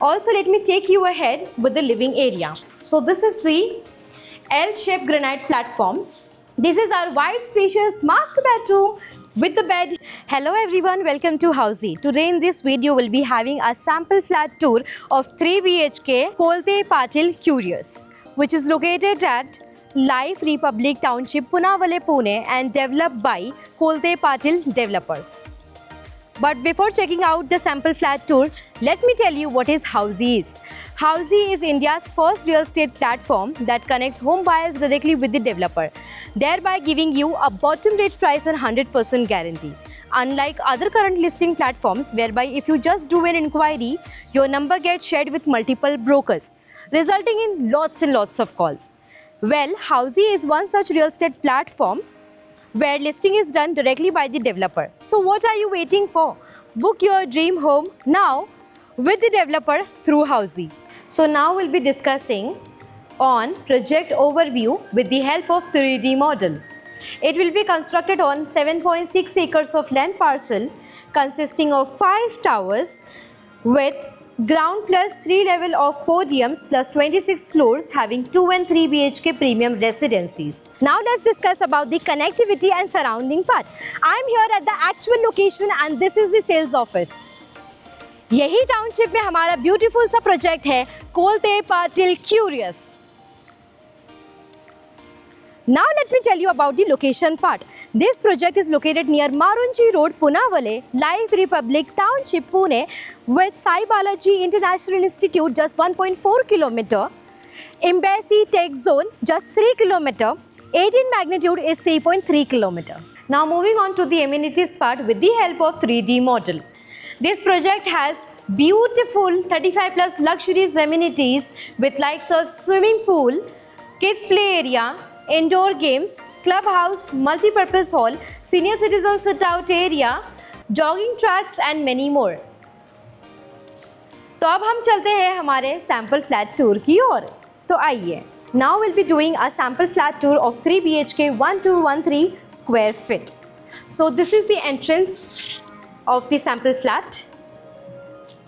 Also, let me take you ahead with the living area. So this is the L-shaped granite platforms. This is our wide spacious master bedroom with the bed. Hello everyone, welcome to Housey. Today in this video we'll be having a sample flat tour of 3 BHK Kolte Patil Curious, which is located at Life Republic Township, Punawale, Pune, and developed by Kolte Patil Developers. But before checking out the sample flat tour, let me tell you what is Housey is. Housey is India's first real estate platform that connects home buyers directly with the developer, thereby giving you a bottom rate price and 100% guarantee. Unlike other current listing platforms whereby if you just do an inquiry, your number gets shared with multiple brokers, resulting in lots and lots of calls. Well, Housey is one such real estate platform where listing is done directly by the developer. So what are you waiting for? Book your dream home now with the developer through Housey. So now we'll be discussing on project overview with the help of 3D model. It will be constructed on 7.6 acres of land parcel consisting of 5 towers with ground plus 3 level of podiums plus 26 floors having 2 and 3 BHK premium residencies. Now let's discuss about the connectivity and surrounding part. I'm here at the actual location and this is the sales office. यही township में हमारा beautiful सा project है Kolte Patil curious. Now let me tell you about the location part. This project is located near Marunchi Road, Punawale, Life Republic Township, Pune, with Sai Balaji International Institute just 1.4 km, Embassy Tech Zone just 3 km, 18 magnitude is 3.3 km. Now moving on to the amenities part with the help of 3D model. This project has beautiful 35 plus luxurious amenities with likes of swimming pool, kids play area, indoor games, clubhouse, multi-purpose hall, senior citizen sit-out area, jogging tracks and many more. तो अब हम चलते हैं हमारे sample flat tour की ओर. तो आइए. Now we'll be doing a sample flat tour of 3 BHK 1213 square feet. So this is the entrance of the sample flat.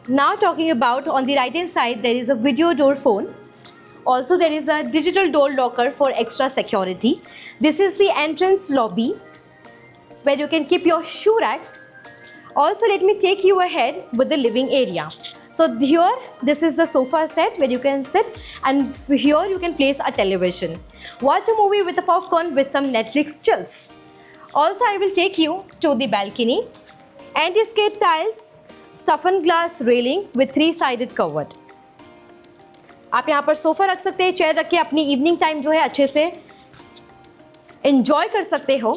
Now talking about on the right hand side there is a video door phone. Also there is a digital door locker for extra security. This is the entrance lobby where you can keep your shoe rack. Also let me take you ahead with the living area. So here this is the sofa set where you can sit and here you can place a television. Watch a movie with a popcorn with some Netflix chills. Also I will take you to the balcony. Anti-skate tiles, stuffed glass railing with 3-sided covered. आप यहाँ पर sofa रख सकते हैं, chair रख के अपनी evening time जो है अच्छे से एंजॉय कर सकते हो.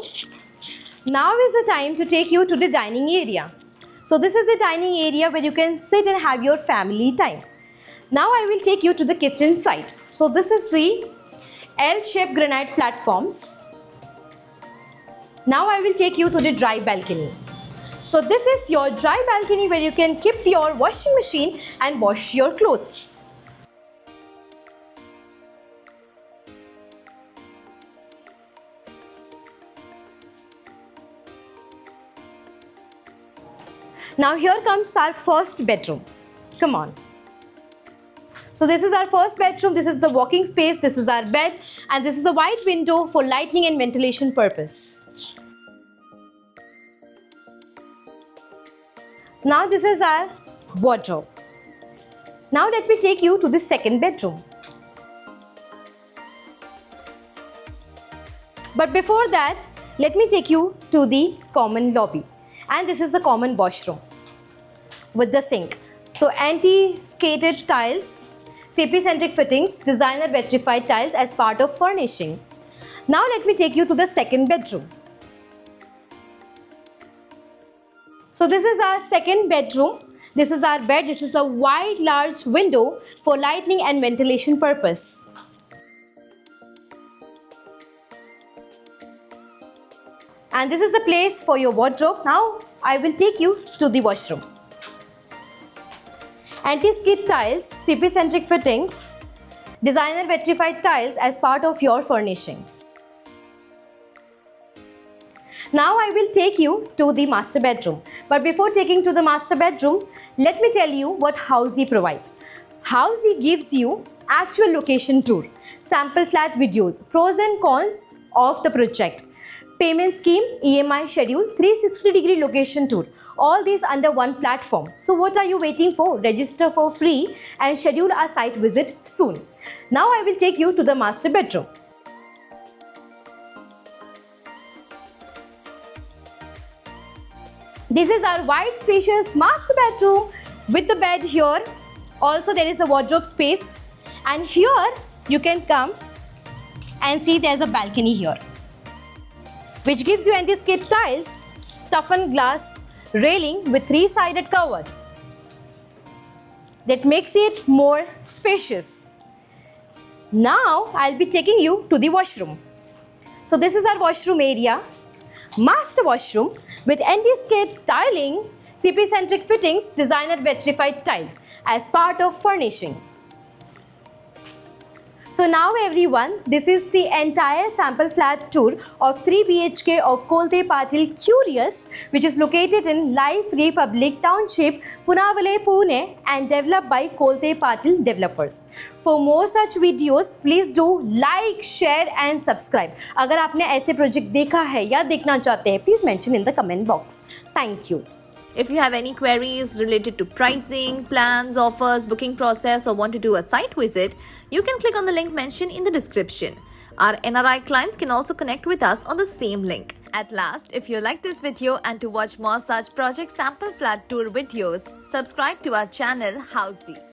Now is the time to take you to the dining area. So this is the dining area where you can sit and have your family time. Now I will take you to the kitchen side. So this is the L-shaped granite platforms. Now I will take you to the dry balcony. So this is your dry balcony where you can keep your washing machine and wash your clothes. Now here comes our first bedroom. Come on. So this is our first bedroom. This is the walking space. This is our bed. And this is the wide window for lighting and ventilation purpose. Now this is our wardrobe. Now let me take you to the second bedroom. But before that, let me take you to the common lobby. And this is the common washroom with the sink. So anti-skated tiles, CP-centric fittings, designer vitrified tiles as part of furnishing. Now let me take you to the second bedroom. So this is our second bedroom. This is our bed. This is a wide large window for lighting and ventilation purpose. And this is the place for your wardrobe. Now I will take you to the washroom. Anti-skid tiles, CP-centric fittings, designer vitrified tiles as part of your furnishing. Now I will take you to the master bedroom. But before taking to the master bedroom, let me tell you what Housey provides. Housey gives you actual location tour, sample flat videos, pros and cons of the project, payment scheme, EMI schedule, 360-degree location tour. All these under one platform. So what are you waiting for? Register for free and schedule a site visit soon. Now I will take you to the master bedroom. This is our wide spacious master bedroom with the bed here. Also there is a wardrobe space, and here you can come and see there's a balcony here, which gives you anti-skid tiles, stuffed glass railing with 3-sided cupboard. That makes it more spacious. Now I'll be taking you to the washroom. So this is our washroom area. Master washroom with anti-skid tiling, CP-centric fittings, designer vitrified tiles as part of furnishing. So now everyone, this is the entire sample flat tour of 3 BHK of Kolte Patil Curious, which is located in Life Republic Township, Punawale, Pune, and developed by Kolte Patil developers. For more such videos, please do like, share and subscribe. अगर आपने ऐसे project देखा है या देखना चाहते हैं, please mention in the comment box. Thank you. If you have any queries related to pricing, plans, offers, booking process, or want to do a site visit, you can click on the link mentioned in the description. Our NRI clients can also connect with us on the same link. At last, if you like this video and to watch more such project sample flat tour videos, subscribe to our channel Housey.